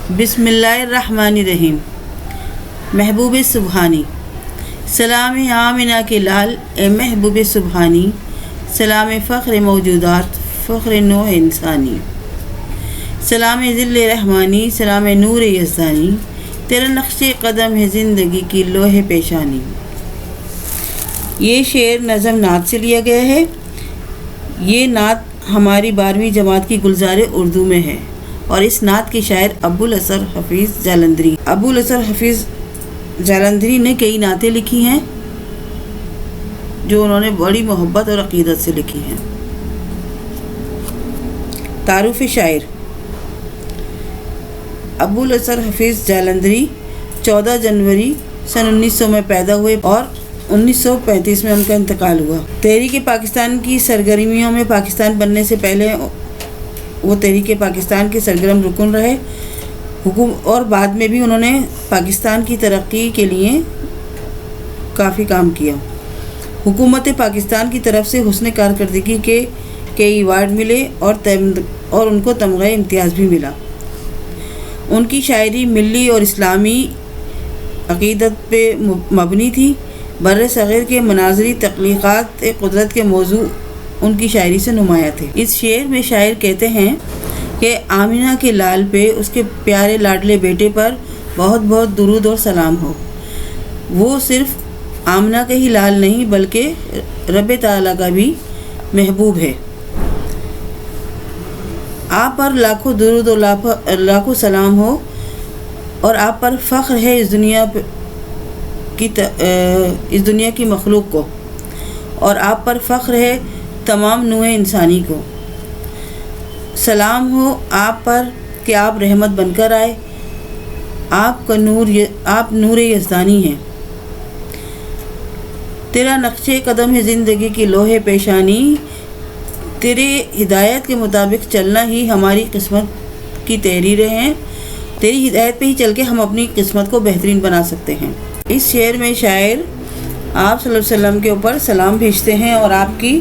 بسم اللہ الرحمن الرحیم۔ محبوب سبحانی، سلام آمنہ کے لال اے محبوب سبحانی، سلام فخر موجودات، فخر نوع انسانی، سلام ذل رحمانی، سلام نور یزدانی، تیرا نقش قدم ہے زندگی کی لوح پیشانی۔ یہ شعر نظم نعت سے لیا گیا ہے۔ یہ نعت ہماری 12ویں جماعت کی گلزار اردو میں ہے اور اس نعت کے شاعر ابوالاسر حفیظ جالندھری۔ ابوالاسر حفیظ جالندھری نے کئی نعتیں لکھی ہیں جو انہوں نے بڑی محبت اور عقیدت سے لکھی ہیں۔ تعارف شاعر: ابوالاسر حفیظ جالندھری 14 جنوری سن 1900 میں پیدا ہوئے اور 1935 میں ان کا انتقال ہوا۔ تحریک پاکستان کی سرگرمیوں میں پاکستان بننے سے پہلے وہ تحریک پاکستان کے سرگرم رکن رہے اور بعد میں بھی انہوں نے پاکستان کی ترقی کے لیے کافی کام کیا۔ حکومت پاکستان کی طرف سے حسن کارکردگی کے کئی ایوارڈ ملے اور ان کو تمغہ امتیاز بھی ملا۔ ان کی شاعری ملی اور اسلامی عقیدت پہ مبنی تھی۔ بر صغیر کے مناظری تخلیقات قدرت کے موضوع ان کی شاعری سے نمایاں تھے۔ اس شعر میں شاعر کہتے ہیں کہ آمنہ کے لال پہ، اس کے پیارے لاڈلے بیٹے پر بہت بہت درود اور سلام ہو۔ وہ صرف آمنہ کا ہی لال نہیں بلکہ رب تعالیٰ کا بھی محبوب ہے۔ آپ پر لاکھوں درود اور لاکھوں سلام ہو اور آپ پر فخر ہے اس دنیا کی مخلوق کو، اور آپ پر فخر ہے تمام نوع انسانی کو۔ سلام ہو آپ پر کہ آپ رحمت بن کر آئے، آپ نور یزدانی ہیں۔ تیرا نقش قدم ہے زندگی کی لوح پیشانی، تیرے ہدایت کے مطابق چلنا ہی ہماری قسمت کی تحریریں ہیں۔ تیری ہدایت پہ ہی چل کے ہم اپنی قسمت کو بہترین بنا سکتے ہیں۔ اس شعر میں شاعر آپ صلی اللہ علیہ وسلم کے اوپر سلام بھیجتے ہیں اور آپ کی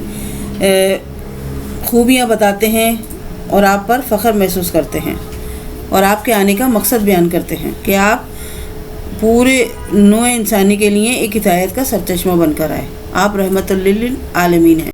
خوبیاں بتاتے ہیں اور آپ پر فخر محسوس کرتے ہیں اور آپ کے آنے کا مقصد بیان کرتے ہیں کہ آپ پورے نوع انسانی کے لیے ایک ہدایت کا سرچشمہ بن کر آئے۔ آپ رحمت للعالمین ہیں۔